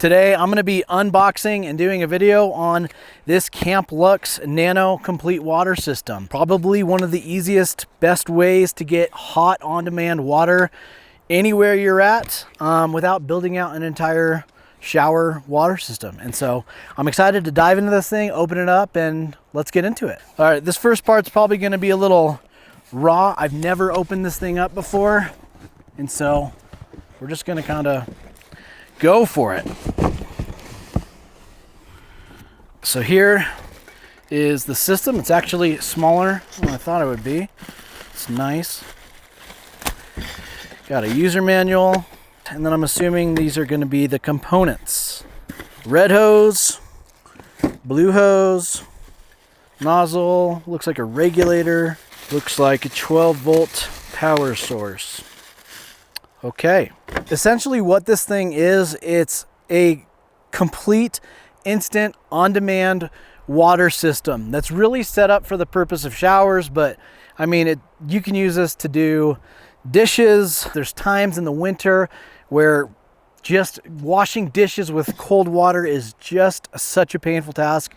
Today I'm going to be unboxing and doing a video on this Camplux Nano complete water system. Probably one of the easiest, best ways to get hot on-demand water anywhere you're at without building out an entire shower water system. And so I'm excited to dive into this thing, open it up, and let's get into it. All right, this first part's probably going to be a little raw. I've never opened this thing up before, and so we're just going to kind of go for it. So here is the system. It's actually smaller than I thought it would be. It's nice. Got a user manual, and then I'm assuming these are going to be the components. Red hose, blue hose, nozzle, looks like a regulator, looks like a 12-volt power source. Okay, essentially what this thing is, it's a complete instant on-demand water system that's really set up for the purpose of showers, but I mean, you can use this to do dishes. There's times in the winter where just washing dishes with cold water is just such a painful task.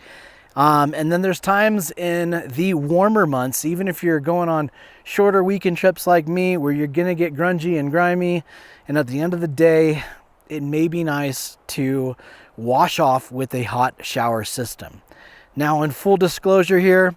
And then there's times in the warmer months, even if you're going on shorter weekend trips like me, where you're gonna get grungy and grimy, and at the end of the day, it may be nice to wash off with a hot shower system. Now, in full disclosure here,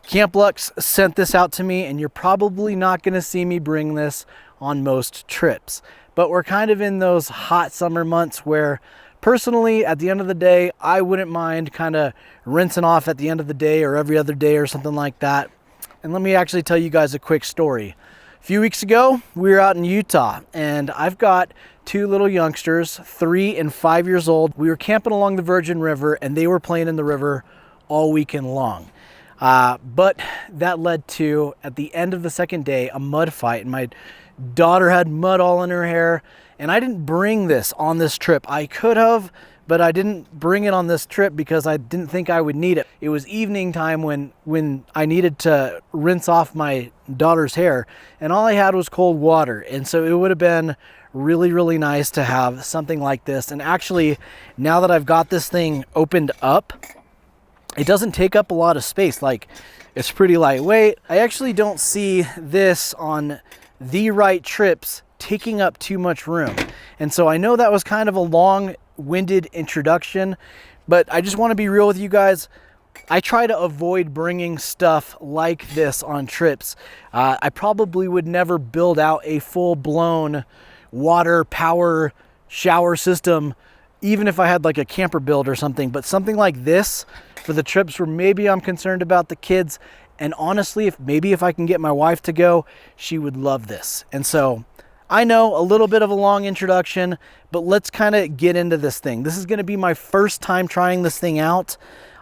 Camplux sent this out to me, and you're probably not gonna see me bring this on most trips, but we're kind of in those hot summer months where personally, at the end of the day, I wouldn't mind kind of rinsing off at the end of the day or every other day or something like that. And let me actually tell you guys a quick story. A few weeks ago, we were out in Utah, and I've got two little youngsters, 3 and 5 years old. We were camping along the Virgin River, and they were playing in the river all weekend long. But that led to, at the end of the second day, a mud fight, and my daughter had mud all in her hair. And I didn't bring this on this trip. I could have, but I didn't bring it on this trip because I didn't think I would need it. It was evening time when I needed to rinse off my daughter's hair, and all I had was cold water. And so it would have been really, really nice to have something like this. And actually, now that I've got this thing opened up, it doesn't take up a lot of space. Like, it's pretty lightweight. I actually don't see this on the right trips taking up too much room. And so I know that was kind of a long-winded introduction, but I just want to be real with you guys. I try to avoid bringing stuff like this on trips. I probably would never build out a full-blown water power shower system, even if I had like a camper build or something, but something like this for the trips where maybe I'm concerned about the kids. And honestly, if I can get my wife to go, she would love this. And so I know a little bit of a long introduction, but let's kind of get into this thing. This is going to be my first time trying this thing out.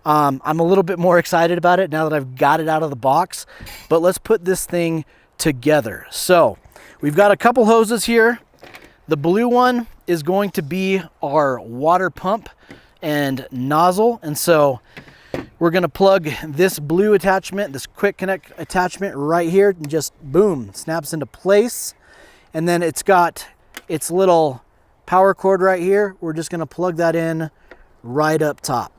I'm a little bit more excited about it now that I've got it out of the box, but let's put this thing together. So we've got a couple hoses here. The blue one is going to be our water pump and nozzle. And so we're going to plug this blue attachment, this quick connect attachment right here, and just boom, snaps into place. And then it's got its little power cord right here. We're just going to plug that in right up top.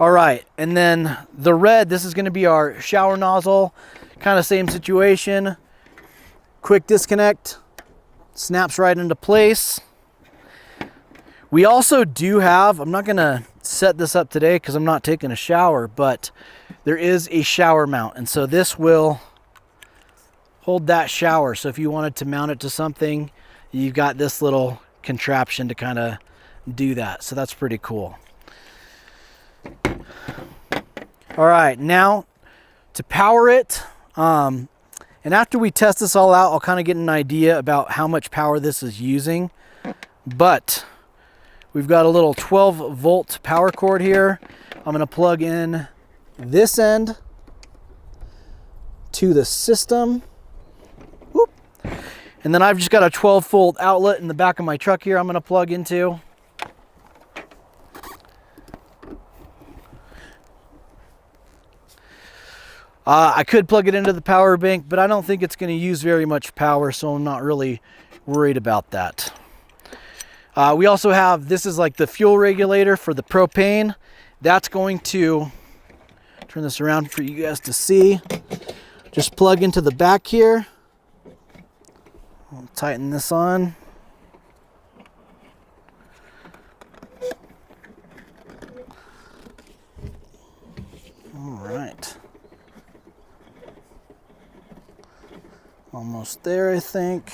All right, and then the red, this is going to be our shower nozzle. Kind of same situation. Quick disconnect, snaps right into place. We also do have, I'm not going to set this up today because I'm not taking a shower, but there is a shower mount. And so this will hold that shower. So if you wanted to mount it to something, you've got this little contraption to kind of do that. So that's pretty cool. All right, now to power it, and after we test this all out, I'll kind of get an idea about how much power this is using. But we've got a little 12-volt power cord here. I'm going to plug in this end to the system. Whoop. And then I've just got a 12-volt outlet in the back of my truck here I'm going to plug into. I could plug it into the power bank, but I don't think it's going to use very much power, so I'm not really worried about that. We also have, this is like the fuel regulator for the propane. That's going to, turn this around for you guys to see. Just plug into the back here. I'll tighten this on. All right. Almost there, I think.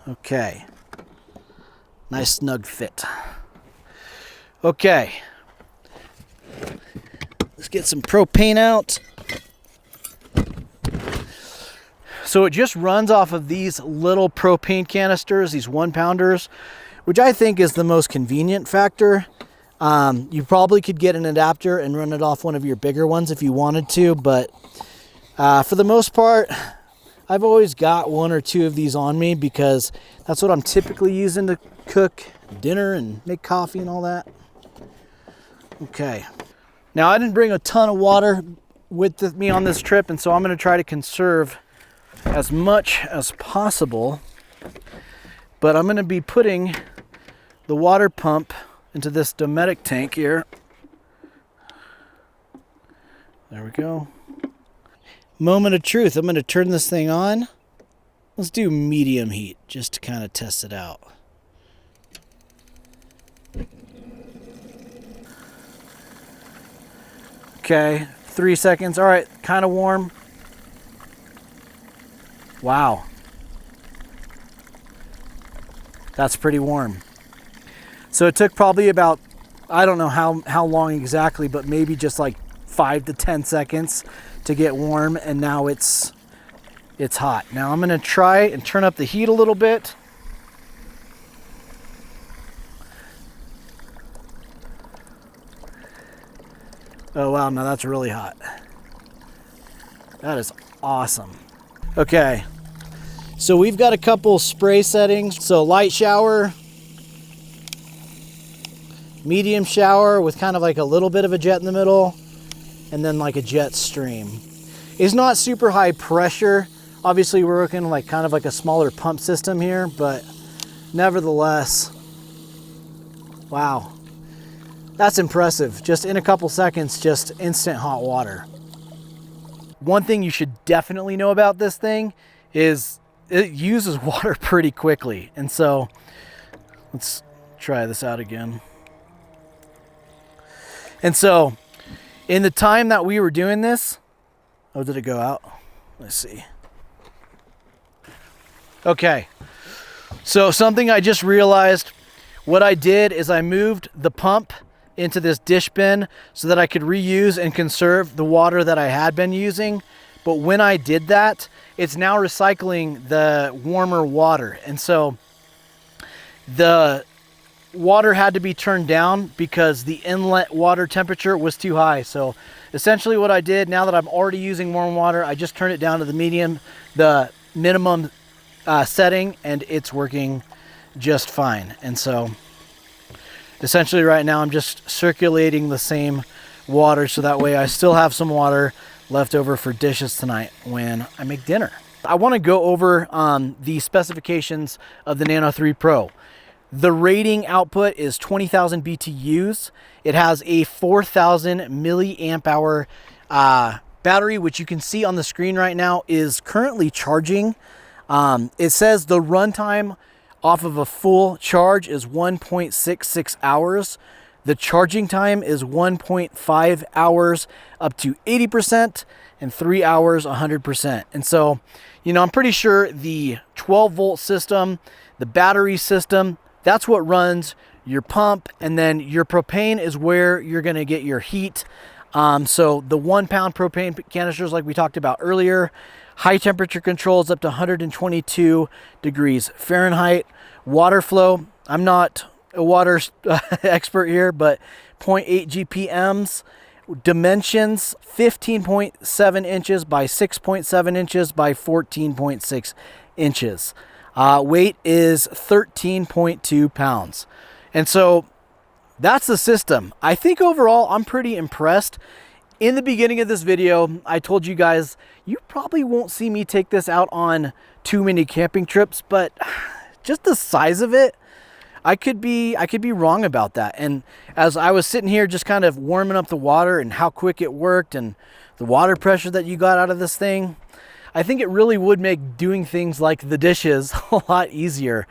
Okay. Nice snug fit. Okay. Let's get some propane out. So it just runs off of these little propane canisters, these 1-pounders, which I think is the most convenient factor. You probably could get an adapter and run it off one of your bigger ones if you wanted to, but for the most part, I've always got 1 or 2 of these on me because that's what I'm typically using to cook dinner and make coffee and all that. Okay. Now, I didn't bring a ton of water with me on this trip, and so I'm going to try to conserve as much as possible. But I'm going to be putting the water pump into this Dometic tank here. There we go. Moment of truth. I'm going to turn this thing on. Let's do medium heat just to kind of test it out. Okay, 3 seconds. All right, kind of warm. Wow. That's pretty warm. So it took probably about, I don't know how long exactly, but maybe just like 5 to 10 seconds to get warm, and now it's hot. Now I'm gonna try and turn up the heat a little bit. Oh wow, now that's really hot. That is awesome. Okay, so we've got a couple spray settings. So light shower, medium shower with kind of like a little bit of a jet in the middle, and then like a jet stream. It's not super high pressure. Obviously we're working like kind of like a smaller pump system here, but nevertheless, wow. That's impressive. Just in a couple seconds, just instant hot water. One thing you should definitely know about this thing is it uses water pretty quickly. And so let's try this out again. And so in the time that we were doing this, oh, did it go out? Let's see. Okay. So something I just realized, what I did is I moved the pump into this dish bin so that I could reuse and conserve the water that I had been using. But when I did that, it's now recycling the warmer water. And so the water had to be turned down because the inlet water temperature was too high. So essentially what I did, now that I'm already using warm water, I just turned it down to the minimum setting, and it's working just fine. And so essentially right now I'm just circulating the same water so that way I still have some water left over for dishes tonight when I make dinner. I want to go over the specifications of the Nano 3 Pro. The rating output is 20,000 BTUs. It has a 4,000 milliamp hour battery, which you can see on the screen right now is currently charging. It says the runtime off of a full charge is 1.66 hours. The charging time is 1.5 hours up to 80% and 3 hours 100%. And so, you know, I'm pretty sure the 12 volt system, the battery system, that's what runs your pump, and then your propane is where you're going to get your heat. So the 1 pound propane canisters, like we talked about earlier, high temperature controls up to 122 degrees Fahrenheit. Water flow, I'm not a water expert here, but 0.8 GPMs. Dimensions, 15.7 inches by 6.7 inches by 14.6 inches. Weight is 13.2 pounds. And so that's the system. I think overall I'm pretty impressed. In the beginning of this video, I told you guys, you probably won't see me take this out on too many camping trips, but just the size of it, I could be wrong about that. And as I was sitting here just kind of warming up the water and how quick it worked and the water pressure that you got out of this thing, I think it really would make doing things like the dishes a lot easier.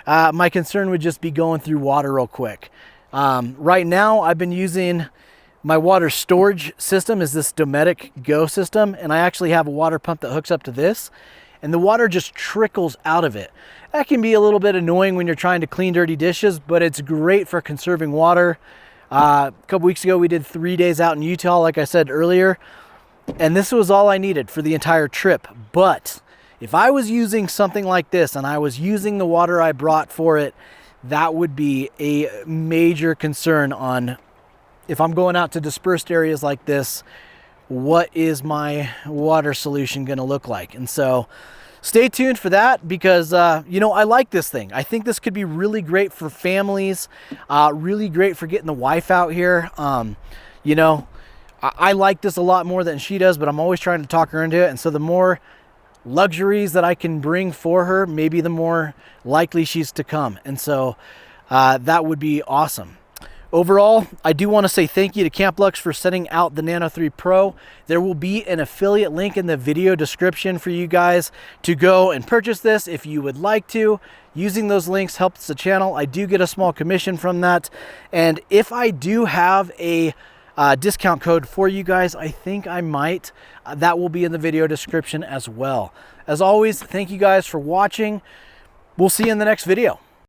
My concern would just be going through water real quick. Right now, I've been using my water storage system is this Dometic Go system, and I actually have a water pump that hooks up to this, and the water just trickles out of it. That can be a little bit annoying when you're trying to clean dirty dishes, but it's great for conserving water. A couple weeks ago, we did 3 days out in Utah, like I said earlier, and this was all I needed for the entire trip. But if I was using something like this and I was using the water I brought for it, that would be a major concern on if I'm going out to dispersed areas like this, what is my water solution going to look like? And so stay tuned for that because, you know, I like this thing. I think this could be really great for families, really great for getting the wife out here. You know, I like this a lot more than she does, but I'm always trying to talk her into it. And so the more luxuries that I can bring for her, maybe the more likely she's to come. And so that would be awesome. Overall, I do want to say thank you to Camplux for sending out the Nano 3 Pro. There will be an affiliate link in the video description for you guys to go and purchase this if you would like to. Using those links helps the channel. I do get a small commission from that. And if I do have a discount code for you guys, I think I might. That will be in the video description as well. As always, thank you guys for watching. We'll see you in the next video.